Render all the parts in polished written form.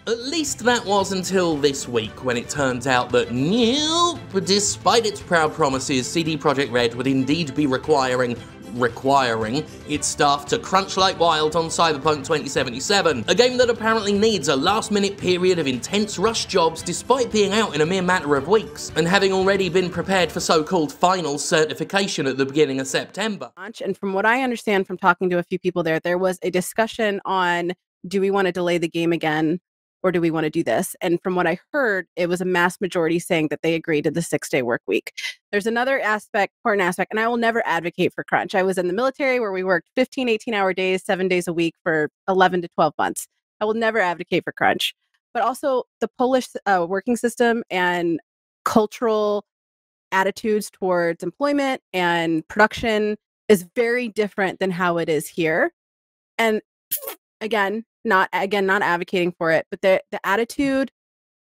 At least that was until this week, when it turns out that nope, despite its proud promises, CD Projekt Red would indeed be requiring its staff to crunch like wild on Cyberpunk 2077, a game that apparently needs a last-minute period of intense rush jobs despite being out in a mere matter of weeks, and having already been prepared for so-called final certification at the beginning of September. And from what I understand from talking to a few people there was a discussion on, do we want to delay the game again, or do we want to do this? And from what I heard, it was a mass majority saying that they agreed to the 6-day work week. There's another important aspect, and I will never advocate for crunch. I was in the military where we worked 15, 18-hour days, 7 days a week for 11 to 12 months. I will never advocate for crunch. But also the Polish working system and cultural attitudes towards employment and production is very different than how it is here. And again, not advocating for it, but the attitude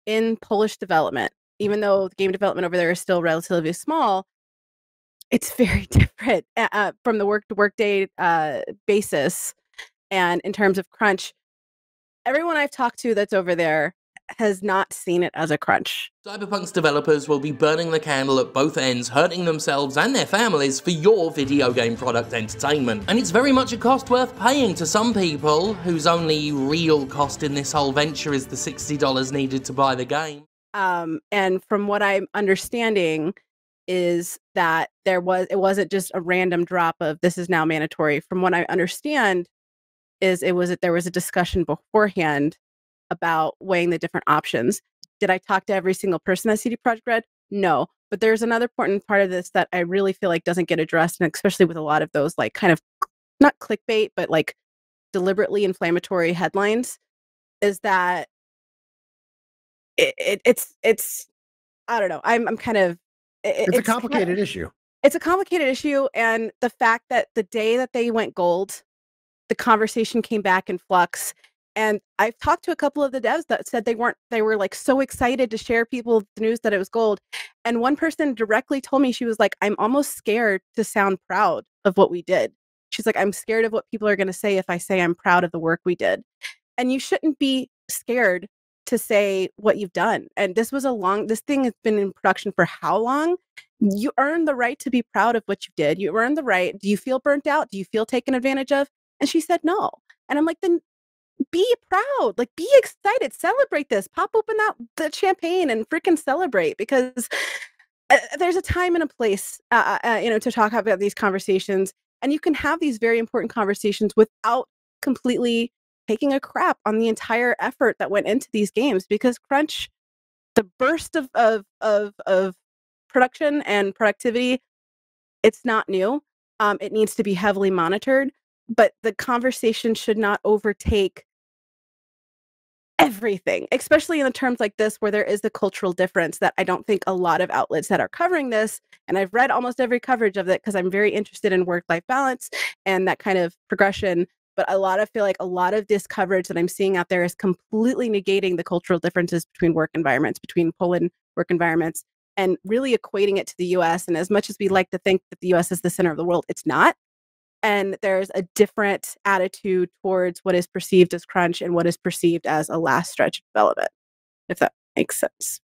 in Polish development, even though the game development over there is still relatively small, it's very different from the work-to-workday basis. And in terms of crunch, everyone I've talked to that's over there has not seen it as a crunch. Cyberpunk's developers will be burning the candle at both ends, hurting themselves and their families for your video game product entertainment. And it's very much a cost worth paying to some people, whose only real cost in this whole venture is the $60 needed to buy the game. And from what I'm understanding is that it wasn't just a random drop of this is now mandatory. From what I understand is there was a discussion beforehand about weighing the different options. Did I talk to every single person at CD Projekt Red? No. But there's another important part of this that I really feel like doesn't get addressed, and especially with a lot of those like kind of not clickbait, but like deliberately inflammatory headlines, is that it's I don't know. I'm kind of it's a complicated issue. It's a complicated issue, and the fact that the day that they went gold, the conversation came back in flux. And I've talked to a couple of the devs that said they were like so excited to share people the news that it was gold. And one person directly told me, she was like, I'm almost scared to sound proud of what we did. She's like, I'm scared of what people are going to say if I say I'm proud of the work we did. And you shouldn't be scared to say what you've done. And this thing has been in production for how long? You earn the right to be proud of what you did. You earn the right. Do you feel burnt out? Do you feel taken advantage of? And she said, no. And I'm like, then be proud, like be excited, celebrate this, pop open the champagne and freaking celebrate, because there's a time and a place, to talk about these conversations, and you can have these very important conversations without completely taking a crap on the entire effort that went into these games. Because crunch, the burst of production and productivity, it's not new. It needs to be heavily monitored. But the conversation should not overtake everything, especially in the terms like this, where there is the cultural difference that I don't think a lot of outlets that are covering this, and I've read almost every coverage of it because I'm very interested in work-life balance and that kind of progression. But I feel like a lot of this coverage that I'm seeing out there is completely negating the cultural differences between work environments, between Poland work environments, and really equating it to the US. And as much as we like to think that the US is the center of the world, it's not. And there's a different attitude towards what is perceived as crunch and what is perceived as a last stretch of development, if that makes sense.